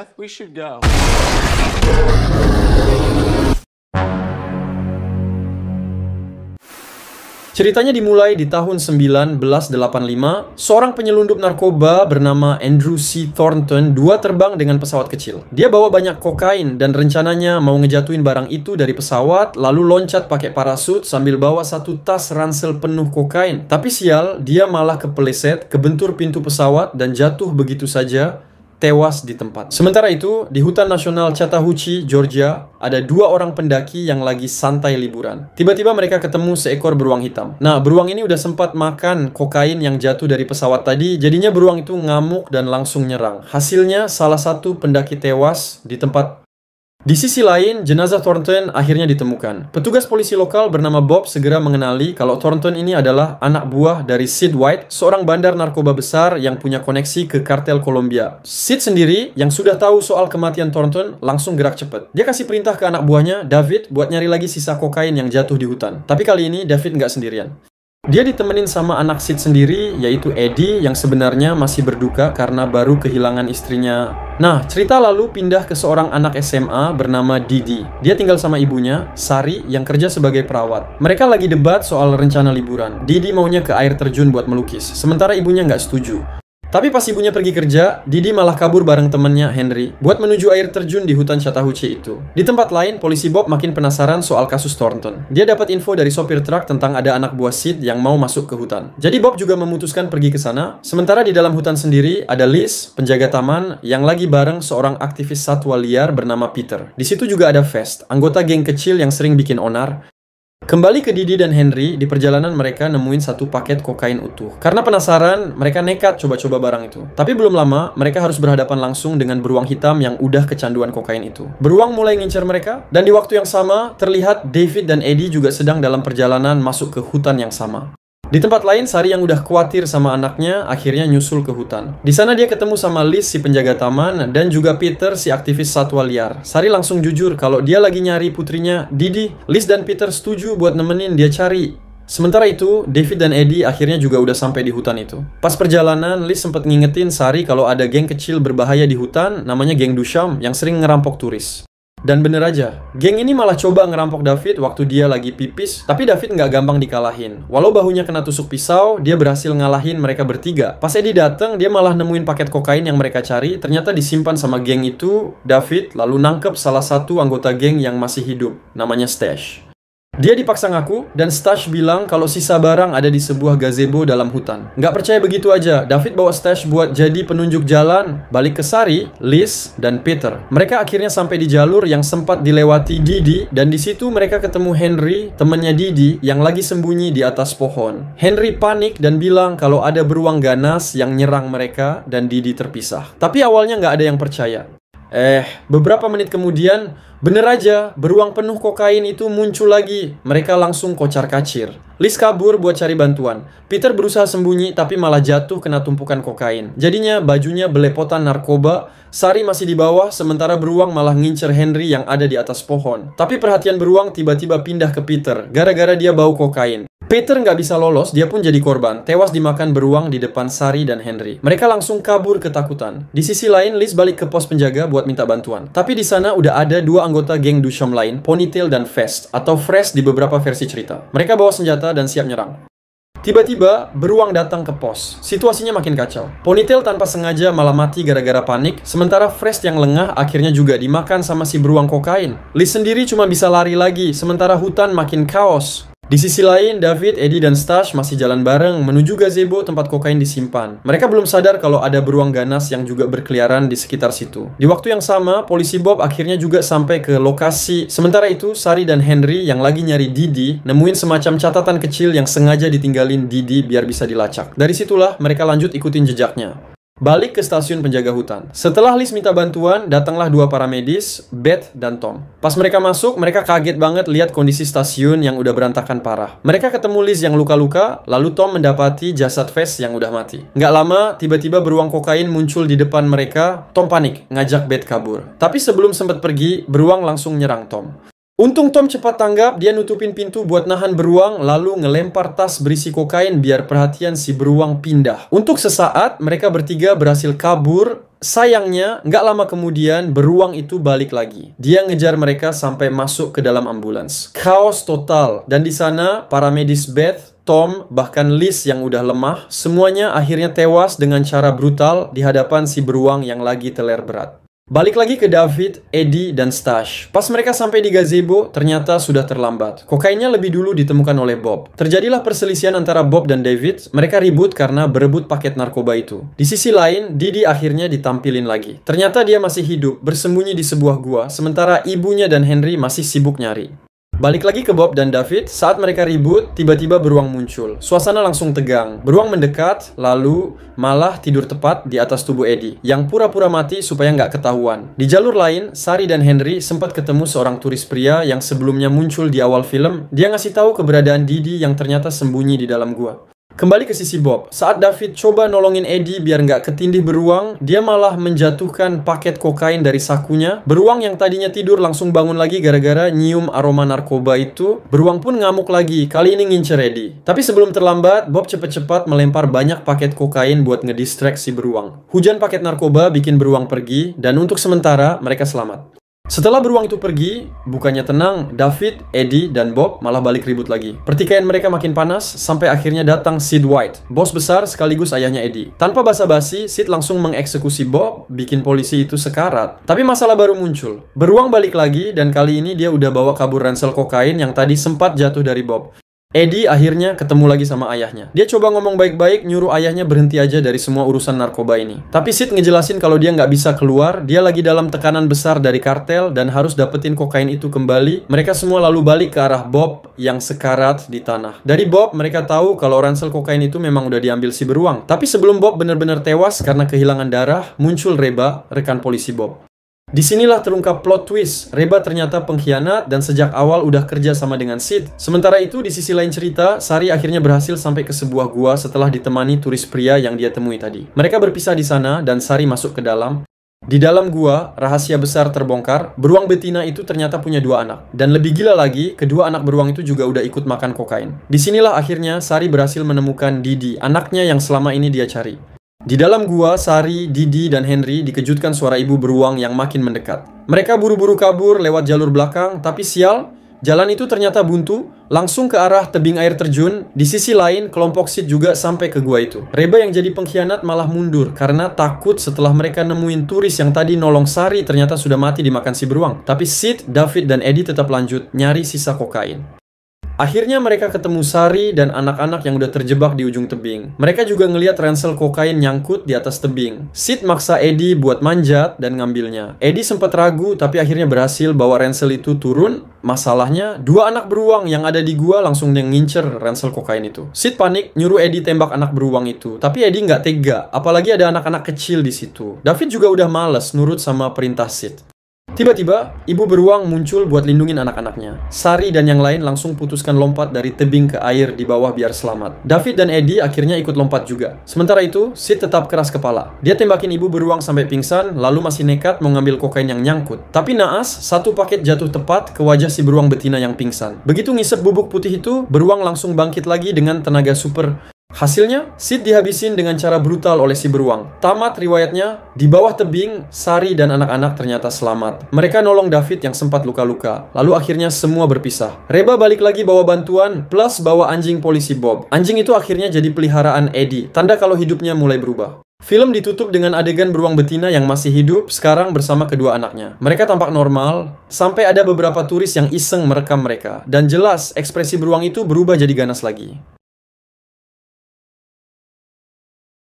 Beth, we should go. Ceritanya dimulai di tahun 1985, seorang penyelundup narkoba bernama Andrew C. Thornton terbang dengan pesawat kecil. Dia bawa banyak kokain dan rencananya mau ngejatuhin barang itu dari pesawat, lalu loncat pakai parasut sambil bawa satu tas ransel penuh kokain. Tapi sial, dia malah kepeleset, kebentur pintu pesawat dan jatuh begitu saja, tewas di tempat. Sementara itu, di hutan nasional Chattahoochee, Georgia, ada dua orang pendaki yang lagi santai liburan. Tiba-tiba mereka ketemu seekor beruang hitam. Nah, beruang ini udah sempat makan kokain yang jatuh dari pesawat tadi, jadinya beruang itu ngamuk dan langsung nyerang. Hasilnya, salah satu pendaki tewas di tempat. Di sisi lain, jenazah Thornton akhirnya ditemukan. Petugas polisi lokal bernama Bob segera mengenali kalau Thornton ini adalah anak buah dari Sid White, seorang bandar narkoba besar yang punya koneksi ke kartel Colombia. Sid sendiri, yang sudah tahu soal kematian Thornton, langsung gerak cepat. Dia kasih perintah ke anak buahnya, David, buat nyari lagi sisa kokain yang jatuh di hutan. Tapi kali ini, David nggak sendirian. Dia ditemenin sama anak Sid sendiri, yaitu Eddie, yang sebenarnya masih berduka karena baru kehilangan istrinya. Nah, cerita lalu pindah ke seorang anak SMA bernama Didi. Dia tinggal sama ibunya, Sari, yang kerja sebagai perawat. Mereka lagi debat soal rencana liburan. Didi maunya ke air terjun buat melukis, sementara ibunya nggak setuju. Tapi pas ibunya pergi kerja, Didi malah kabur bareng temannya Henry buat menuju air terjun di hutan Chattahoochee itu. Di tempat lain, polisi Bob makin penasaran soal kasus Thornton. Dia dapat info dari sopir truk tentang ada anak buah Sid yang mau masuk ke hutan. Jadi Bob juga memutuskan pergi ke sana. Sementara di dalam hutan sendiri ada Liz, penjaga taman, yang lagi bareng seorang aktivis satwa liar bernama Peter. Di situ juga ada Fest, anggota geng kecil yang sering bikin onar. Kembali ke Didi dan Henry, di perjalanan mereka nemuin satu paket kokain utuh. Karena penasaran, mereka nekat coba-coba barang itu. Tapi belum lama, mereka harus berhadapan langsung dengan beruang hitam yang udah kecanduan kokain itu. Beruang mulai ngincar mereka, dan di waktu yang sama, terlihat David dan Eddie juga sedang dalam perjalanan masuk ke hutan yang sama. Di tempat lain, Sari yang udah khawatir sama anaknya akhirnya nyusul ke hutan. Di sana dia ketemu sama Liz si penjaga taman dan juga Peter si aktivis satwa liar. Sari langsung jujur kalau dia lagi nyari putrinya Didi. Liz dan Peter setuju buat nemenin dia cari. Sementara itu, David dan Eddie akhirnya juga udah sampai di hutan itu. Pas perjalanan, Liz sempat ngingetin Sari kalau ada geng kecil berbahaya di hutan namanya geng Dusham yang sering ngerampok turis. Dan bener aja, geng ini malah coba ngerampok David waktu dia lagi pipis, tapi David nggak gampang dikalahin. Walau bahunya kena tusuk pisau, dia berhasil ngalahin mereka bertiga. Pas Eddie dateng, dia malah nemuin paket kokain yang mereka cari, ternyata disimpan sama geng itu. David lalu nangkep salah satu anggota geng yang masih hidup, namanya Stash. Dia dipaksa ngaku, dan Stash bilang kalau sisa barang ada di sebuah gazebo dalam hutan. Nggak percaya begitu aja, David bawa Stash buat jadi penunjuk jalan, balik ke Sari, Liz, dan Peter. Mereka akhirnya sampai di jalur yang sempat dilewati Didi, dan di situ mereka ketemu Henry, temannya Didi, yang lagi sembunyi di atas pohon. Henry panik dan bilang kalau ada beruang ganas yang nyerang mereka, dan Didi terpisah. Tapi awalnya nggak ada yang percaya. Beberapa menit kemudian, bener aja, beruang penuh kokain itu muncul lagi. Mereka langsung kocar-kacir. Liz kabur buat cari bantuan. Peter berusaha sembunyi tapi malah jatuh kena tumpukan kokain. Jadinya bajunya belepotan narkoba. Sari masih di bawah, sementara beruang malah ngincer Henry yang ada di atas pohon. Tapi perhatian beruang tiba-tiba pindah ke Peter, gara-gara dia bau kokain. Peter nggak bisa lolos, dia pun jadi korban. Tewas dimakan beruang di depan Sari dan Henry. Mereka langsung kabur ketakutan. Di sisi lain, Liz balik ke pos penjaga buat minta bantuan. Tapi di sana udah ada dua anggota geng Dusham lain, Ponytail dan Fest, atau Fresh di beberapa versi cerita. Mereka bawa senjata dan siap nyerang. Tiba-tiba, beruang datang ke pos. Situasinya makin kacau. Ponytail tanpa sengaja malah mati gara-gara panik, sementara Fresh yang lengah akhirnya juga dimakan sama si beruang kokain. Liz sendiri cuma bisa lari lagi, sementara hutan makin kaos. Di sisi lain, David, Eddie, dan Stash masih jalan bareng menuju gazebo tempat kokain disimpan. Mereka belum sadar kalau ada beruang ganas yang juga berkeliaran di sekitar situ. Di waktu yang sama, polisi Bob akhirnya juga sampai ke lokasi. Sementara itu, Sari dan Henry yang lagi nyari Didi nemuin semacam catatan kecil yang sengaja ditinggalin Didi biar bisa dilacak. Dari situlah mereka lanjut ikutin jejaknya. Balik ke stasiun penjaga hutan. Setelah Liz minta bantuan, datanglah dua paramedis, Beth dan Tom. Pas mereka masuk, mereka kaget banget lihat kondisi stasiun yang udah berantakan parah. Mereka ketemu Liz yang luka-luka, lalu Tom mendapati jasad Fest yang udah mati. Nggak lama, tiba-tiba beruang kokain muncul di depan mereka. Tom panik, ngajak Beth kabur. Tapi sebelum sempat pergi, beruang langsung nyerang Tom. Untung Tom cepat tanggap, dia nutupin pintu buat nahan beruang, lalu ngelempar tas berisi kokain biar perhatian si beruang pindah. Untuk sesaat, mereka bertiga berhasil kabur Sayangnya, nggak lama kemudian beruang itu balik lagi. Dia ngejar mereka sampai masuk ke dalam ambulans. Chaos total. Dan di sana, para medis Beth, Tom, bahkan Liz yang udah lemah, semuanya akhirnya tewas dengan cara brutal di hadapan si beruang yang lagi teler berat. Balik lagi ke David, Eddie, dan Stash. Pas mereka sampai di gazebo, ternyata sudah terlambat. Kokainnya lebih dulu ditemukan oleh Bob. Terjadilah perselisihan antara Bob dan David. Mereka ribut karena berebut paket narkoba itu. Di sisi lain, Didi akhirnya ditampilin lagi. Ternyata dia masih hidup, bersembunyi di sebuah gua, sementara ibunya dan Henry masih sibuk nyari. Balik lagi ke Bob dan David, saat mereka ribut, tiba-tiba beruang muncul. Suasana langsung tegang. Beruang mendekat, lalu malah tidur tepat di atas tubuh Eddie, yang pura-pura mati supaya nggak ketahuan. Di jalur lain, Sari dan Henry sempat ketemu seorang turis pria yang sebelumnya muncul di awal film. Dia ngasih tahu keberadaan Didi yang ternyata sembunyi di dalam gua. Kembali ke sisi Bob, saat David coba nolongin Eddie biar nggak ketindih beruang, dia malah menjatuhkan paket kokain dari sakunya. Beruang yang tadinya tidur langsung bangun lagi gara-gara nyium aroma narkoba itu. Beruang pun ngamuk lagi, kali ini ngincer Eddie. Tapi sebelum terlambat, Bob cepet-cepat melempar banyak paket kokain buat ngedistract si beruang. Hujan paket narkoba bikin beruang pergi, dan untuk sementara mereka selamat. Setelah beruang itu pergi, bukannya tenang, David, Eddie, dan Bob malah balik ribut lagi. Pertikaian mereka makin panas, sampai akhirnya datang Sid White, bos besar sekaligus ayahnya Eddie. Tanpa basa-basi, Sid langsung mengeksekusi Bob, bikin polisi itu sekarat. Tapi masalah baru muncul. Beruang balik lagi, dan kali ini dia udah bawa kabur ransel kokain yang tadi sempat jatuh dari Bob. Eddie akhirnya ketemu lagi sama ayahnya. Dia coba ngomong baik-baik, nyuruh ayahnya berhenti aja dari semua urusan narkoba ini. Tapi Sid ngejelasin kalau dia nggak bisa keluar, dia lagi dalam tekanan besar dari kartel dan harus dapetin kokain itu kembali. Mereka semua lalu balik ke arah Bob yang sekarat di tanah. Dari Bob, mereka tahu kalau ransel kokain itu memang udah diambil si beruang. Tapi sebelum Bob benar-benar tewas karena kehilangan darah, muncul Reba, rekan polisi Bob. Disinilah terungkap plot twist. Reba ternyata pengkhianat dan sejak awal udah kerja sama dengan Sid. Sementara itu, di sisi lain cerita, Sari akhirnya berhasil sampai ke sebuah gua setelah ditemani turis pria yang dia temui tadi. Mereka berpisah di sana dan Sari masuk ke dalam. Di dalam gua, rahasia besar terbongkar. Beruang betina itu ternyata punya 2 anak. Dan lebih gila lagi, kedua anak beruang itu juga udah ikut makan kokain. Disinilah akhirnya Sari berhasil menemukan Didi, anaknya yang selama ini dia cari. Di dalam gua, Sari, Didi, dan Henry dikejutkan suara ibu beruang yang makin mendekat. Mereka buru-buru kabur lewat jalur belakang, tapi sial, jalan itu ternyata buntu, langsung ke arah tebing air terjun. Di sisi lain, kelompok Sid juga sampai ke gua itu. Reba yang jadi pengkhianat malah mundur karena takut setelah mereka nemuin turis yang tadi nolong Sari ternyata sudah mati dimakan si beruang. Tapi Sid, David, dan Eddie tetap lanjut nyari sisa kokain. Akhirnya mereka ketemu Sari dan anak-anak yang udah terjebak di ujung tebing. Mereka juga ngelihat ransel kokain nyangkut di atas tebing. Sid maksa Eddie buat manjat dan ngambilnya. Eddie sempat ragu tapi akhirnya berhasil bawa ransel itu turun. Masalahnya, 2 anak beruang yang ada di gua langsung ngincer ransel kokain itu. Sid panik nyuruh Eddie tembak anak beruang itu. Tapi Eddie nggak tega, apalagi ada anak-anak kecil di situ. David juga udah males nurut sama perintah Sid. Tiba-tiba, ibu beruang muncul buat lindungin anak-anaknya. Sari dan yang lain langsung putuskan lompat dari tebing ke air di bawah biar selamat. David dan Eddie akhirnya ikut lompat juga. Sementara itu, Sid tetap keras kepala. Dia tembakin ibu beruang sampai pingsan, lalu masih nekat mau ngambil kokain yang nyangkut. Tapi naas, 1 paket jatuh tepat ke wajah si beruang betina yang pingsan. Begitu ngisep bubuk putih itu, beruang langsung bangkit lagi dengan tenaga super. Hasilnya, Sid dihabisin dengan cara brutal oleh si beruang. Tamat riwayatnya, di bawah tebing, Sari dan anak-anak ternyata selamat. Mereka nolong David yang sempat luka-luka. Lalu akhirnya semua berpisah. Reba balik lagi bawa bantuan, plus bawa anjing polisi Bob. Anjing itu akhirnya jadi peliharaan Eddie, tanda kalau hidupnya mulai berubah. Film ditutup dengan adegan beruang betina yang masih hidup, sekarang bersama kedua anaknya. Mereka tampak normal, sampai ada beberapa turis yang iseng merekam mereka. Dan jelas, ekspresi beruang itu berubah jadi ganas lagi.